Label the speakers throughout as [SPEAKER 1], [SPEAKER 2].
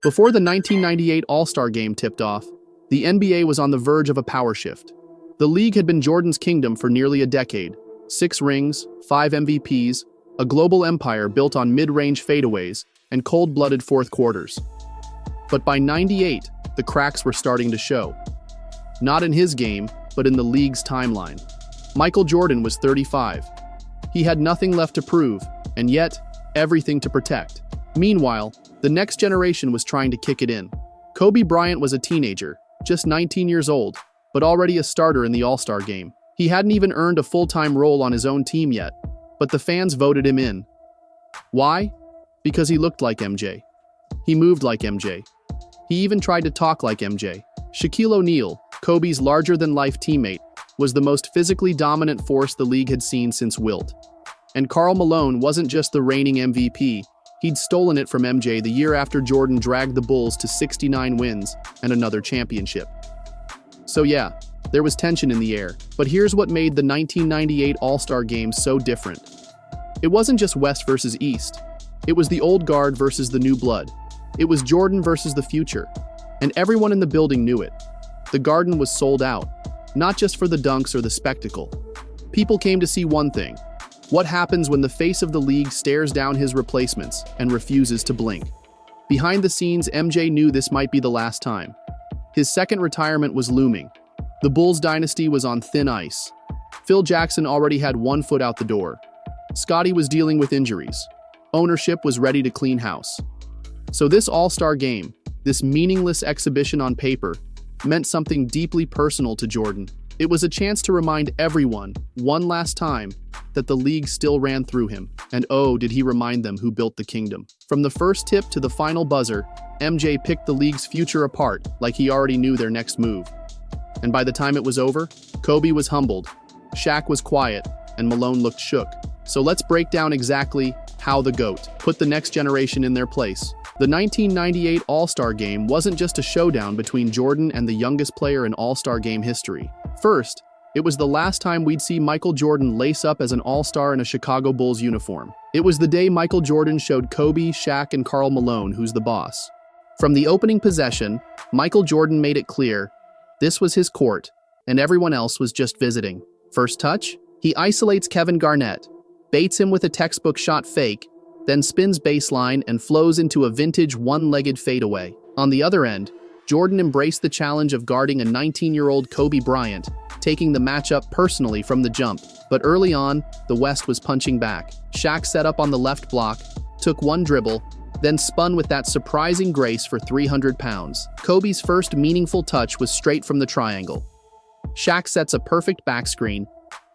[SPEAKER 1] Before the 1998 All-Star Game tipped off, the NBA was on the verge of a power shift. The league had been Jordan's kingdom for nearly a decade. 6 rings, 5 MVPs, a global empire built on mid-range fadeaways and cold-blooded fourth quarters. But by '98, the cracks were starting to show. Not in his game, but in the league's timeline. Michael Jordan was 35. He had nothing left to prove, and yet, everything to protect. Meanwhile, the next generation was trying to kick it in. Kobe Bryant was a teenager, just 19 years old, but already a starter in the All-Star Game. He hadn't even earned a full-time role on his own team yet, but the fans voted him in. Why? Because he looked like MJ. He moved like MJ. He even tried to talk like MJ. Shaquille O'Neal, Kobe's larger-than-life teammate, was the most physically dominant force the league had seen since Wilt. And Karl Malone wasn't just the reigning MVP, he'd stolen it from MJ the year after Jordan dragged the Bulls to 69 wins and another championship. So yeah, there was tension in the air, but here's what made the 1998 All-Star Game so different. It wasn't just West versus East. It was the old guard versus the new blood. It was Jordan versus the future. And everyone in the building knew it. The Garden was sold out, not just for the dunks or the spectacle. People came to see one thing: what happens when the face of the league stares down his replacements and refuses to blink. Behind the scenes, MJ knew this might be the last time. His second retirement was looming. The Bulls dynasty was on thin ice. Phil Jackson already had one foot out the door. Scottie was dealing with injuries. Ownership was ready to clean house. So this All-Star Game, this meaningless exhibition on paper, meant something deeply personal to Jordan. It was a chance to remind everyone, one last time, that the league still ran through him. And oh, did he remind them who built the kingdom. From the first tip to the final buzzer, MJ picked the league's future apart like he already knew their next move. And by the time it was over, Kobe was humbled, Shaq was quiet, and Malone looked shook. So let's break down exactly how the GOAT put the next generation in their place. The 1998 All-Star Game wasn't just a showdown between Jordan and the youngest player in All-Star Game history. First, it was the last time we'd see Michael Jordan lace up as an All-Star in a Chicago Bulls uniform. It was the day Michael Jordan showed Kobe, Shaq, and Karl Malone who's the boss. From the opening possession, Michael Jordan made it clear this was his court, and everyone else was just visiting. First touch, he isolates Kevin Garnett, baits him with a textbook shot fake, then spins baseline and flows into a vintage one-legged fadeaway. On the other end, Jordan embraced the challenge of guarding a 19-year-old Kobe Bryant, taking the matchup personally from the jump. But early on, the West was punching back. Shaq set up on the left block, took one dribble, then spun with that surprising grace for 300 pounds. Kobe's first meaningful touch was straight from the triangle. Shaq sets a perfect backscreen,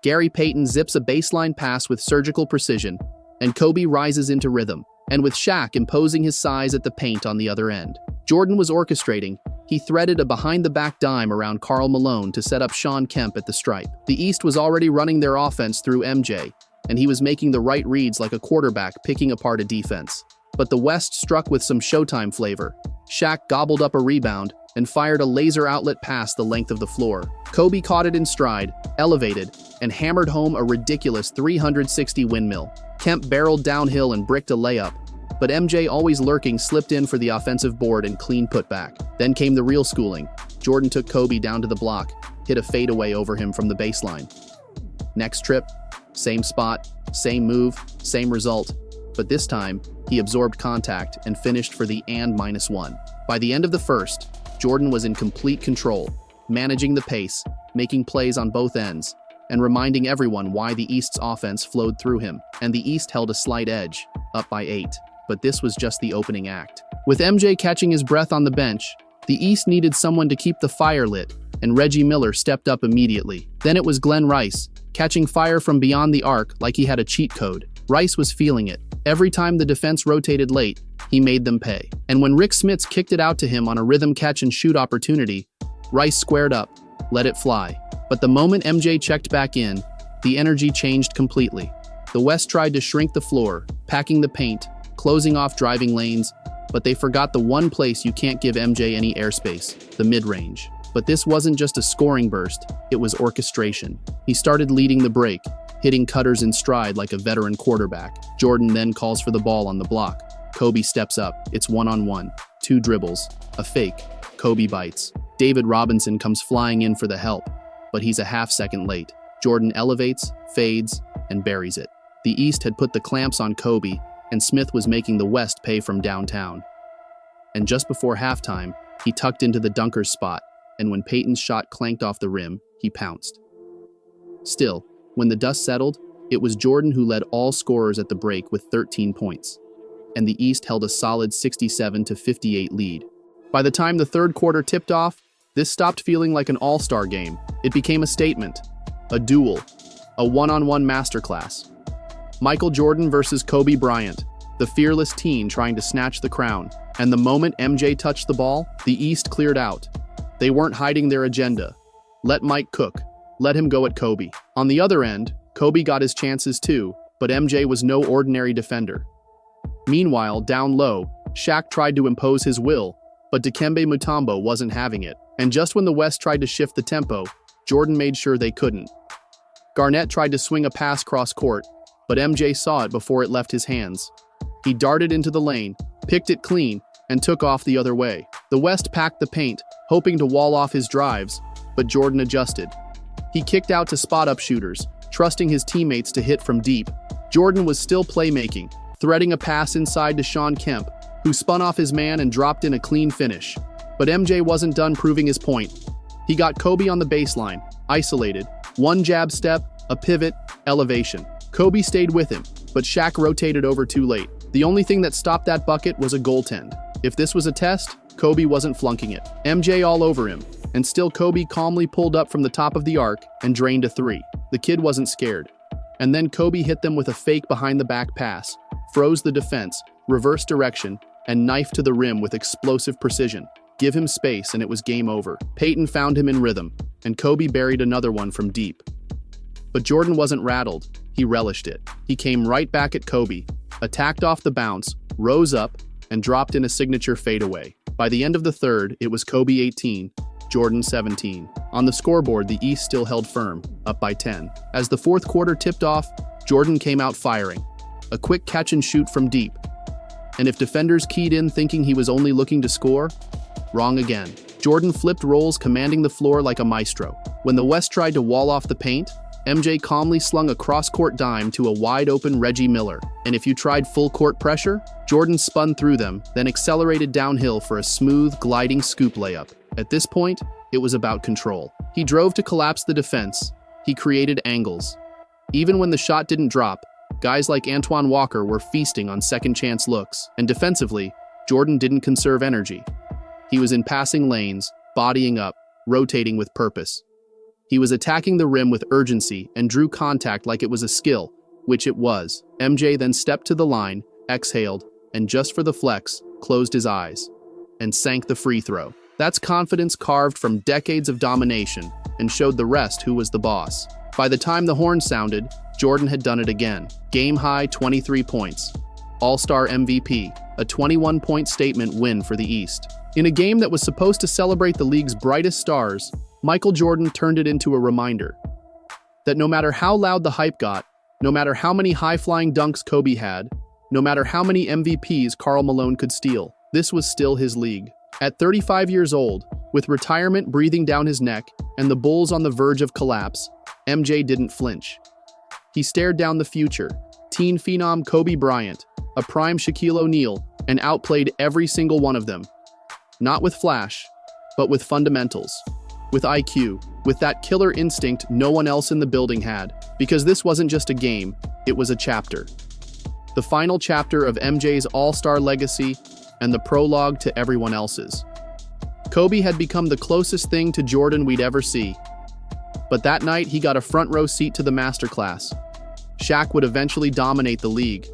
[SPEAKER 1] Gary Payton zips a baseline pass with surgical precision, and Kobe rises into rhythm, and with Shaq imposing his size at the paint on the other end. Jordan was orchestrating. He threaded a behind-the-back dime around Karl Malone to set up Shawn Kemp at the stripe. The East was already running their offense through MJ, and he was making the right reads like a quarterback picking apart a defense. But the West struck with some Showtime flavor. Shaq gobbled up a rebound and fired a laser outlet pass the length of the floor. Kobe caught it in stride, elevated, and hammered home a ridiculous 360 windmill. Kemp barreled downhill and bricked a layup, but MJ, always lurking, slipped in for the offensive board and clean putback. Then came the real schooling. Jordan took Kobe down to the block, hit a fadeaway over him from the baseline. Next trip, same spot, same move, same result, but this time, he absorbed contact and finished for the +1. By the end of the first, Jordan was in complete control, managing the pace, making plays on both ends, and reminding everyone why the East's offense flowed through him. And the East held a slight edge, up by 8. But this was just the opening act. With MJ catching his breath on the bench, the East needed someone to keep the fire lit, and Reggie Miller stepped up immediately. Then it was Glenn Rice, catching fire from beyond the arc like he had a cheat code. Rice was feeling it. Every time the defense rotated late, he made them pay. And when Rick Smits kicked it out to him on a rhythm catch-and-shoot opportunity, Rice squared up, let it fly. But the moment MJ checked back in, the energy changed completely. The West tried to shrink the floor, packing the paint, closing off driving lanes, but they forgot the one place you can't give MJ any airspace, the mid-range. But this wasn't just a scoring burst, it was orchestration. He started leading the break, hitting cutters in stride like a veteran quarterback. Jordan then calls for the ball on the block. Kobe steps up, it's one-on-one. 2 dribbles, a fake, Kobe bites. David Robinson comes flying in for the help, but he's a half-second late. Jordan elevates, fades, and buries it. The East had put the clamps on Kobe, and Smith was making the West pay from downtown. And just before halftime, he tucked into the dunker's spot, and when Peyton's shot clanked off the rim, he pounced. Still, when the dust settled, it was Jordan who led all scorers at the break with 13 points, and the East held a solid 67-58 lead. By the time the third quarter tipped off, this stopped feeling like an all-star game. It became a statement, a duel, a one-on-one masterclass. Michael Jordan versus Kobe Bryant, the fearless teen trying to snatch the crown. And the moment MJ touched the ball, the East cleared out. They weren't hiding their agenda. Let Mike cook. Let him go at Kobe. On the other end, Kobe got his chances too, but MJ was no ordinary defender. Meanwhile, down low, Shaq tried to impose his will, but Dikembe Mutombo wasn't having it. And just when the West tried to shift the tempo, Jordan made sure they couldn't. Garnett tried to swing a pass cross-court, but MJ saw it before it left his hands. He darted into the lane, picked it clean, and took off the other way. The West packed the paint, hoping to wall off his drives, but Jordan adjusted. He kicked out to spot-up shooters, trusting his teammates to hit from deep. Jordan was still playmaking, threading a pass inside to Shawn Kemp, who spun off his man and dropped in a clean finish. But MJ wasn't done proving his point. He got Kobe on the baseline, isolated, one jab step, a pivot, elevation. Kobe stayed with him, but Shaq rotated over too late. The only thing that stopped that bucket was a goaltend. If this was a test, Kobe wasn't flunking it. MJ all over him, and still Kobe calmly pulled up from the top of the arc and drained a 3. The kid wasn't scared. And then Kobe hit them with a fake behind-the-back pass, froze the defense, reversed direction, and knifed to the rim with explosive precision. Give him space and it was game over. Peyton found him in rhythm, and Kobe buried another one from deep. But Jordan wasn't rattled. He relished it. He came right back at Kobe, attacked off the bounce, rose up, and dropped in a signature fadeaway. By the end of the third, it was Kobe 18, Jordan 17. On the scoreboard, the East still held firm, up by 10. As the fourth quarter tipped off, Jordan came out firing. A quick catch and shoot from deep. And if defenders keyed in thinking he was only looking to score, wrong again. Jordan flipped roles, commanding the floor like a maestro. When the West tried to wall off the paint, MJ calmly slung a cross-court dime to a wide-open Reggie Miller. And if you tried full-court pressure, Jordan spun through them, then accelerated downhill for a smooth, gliding scoop layup. At this point, it was about control. He drove to collapse the defense. He created angles. Even when the shot didn't drop, guys like Antoine Walker were feasting on second-chance looks. And defensively, Jordan didn't conserve energy. He was in passing lanes, bodying up, rotating with purpose. He was attacking the rim with urgency and drew contact like it was a skill, which it was. MJ then stepped to the line, exhaled, and just for the flex, closed his eyes, and sank the free throw. That's confidence carved from decades of domination and showed the rest who was the boss. By the time the horn sounded, Jordan had done it again. Game-high 23 points. All-Star MVP, a 21-point statement win for the East. In a game that was supposed to celebrate the league's brightest stars, Michael Jordan turned it into a reminder that no matter how loud the hype got, no matter how many high-flying dunks Kobe had, no matter how many MVPs Karl Malone could steal, this was still his league. At 35 years old, with retirement breathing down his neck and the Bulls on the verge of collapse, MJ didn't flinch. He stared down the future, teen phenom Kobe Bryant, a prime Shaquille O'Neal, and outplayed every single one of them. Not with flash, but with fundamentals. With IQ, with that killer instinct no one else in the building had. Because this wasn't just a game, it was a chapter. The final chapter of MJ's all-star legacy and the prologue to everyone else's. Kobe had become the closest thing to Jordan we'd ever see. But that night, he got a front-row seat to the masterclass. Shaq would eventually dominate the league.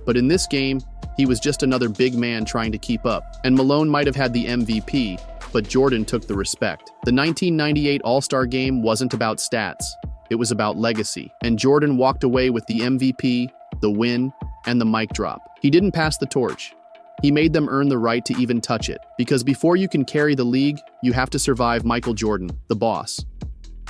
[SPEAKER 1] But in this game, he was just another big man trying to keep up. And Malone might have had the MVP, but Jordan took the respect. The 1998 All-Star Game wasn't about stats. It was about legacy. And Jordan walked away with the MVP, the win, and the mic drop. He didn't pass the torch. He made them earn the right to even touch it. Because before you can carry the league, you have to survive Michael Jordan, the boss.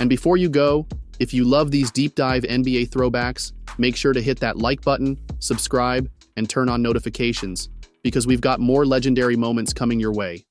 [SPEAKER 1] And before you go, if you love these deep dive NBA throwbacks, make sure to hit that like button, subscribe, and turn on notifications because we've got more legendary moments coming your way.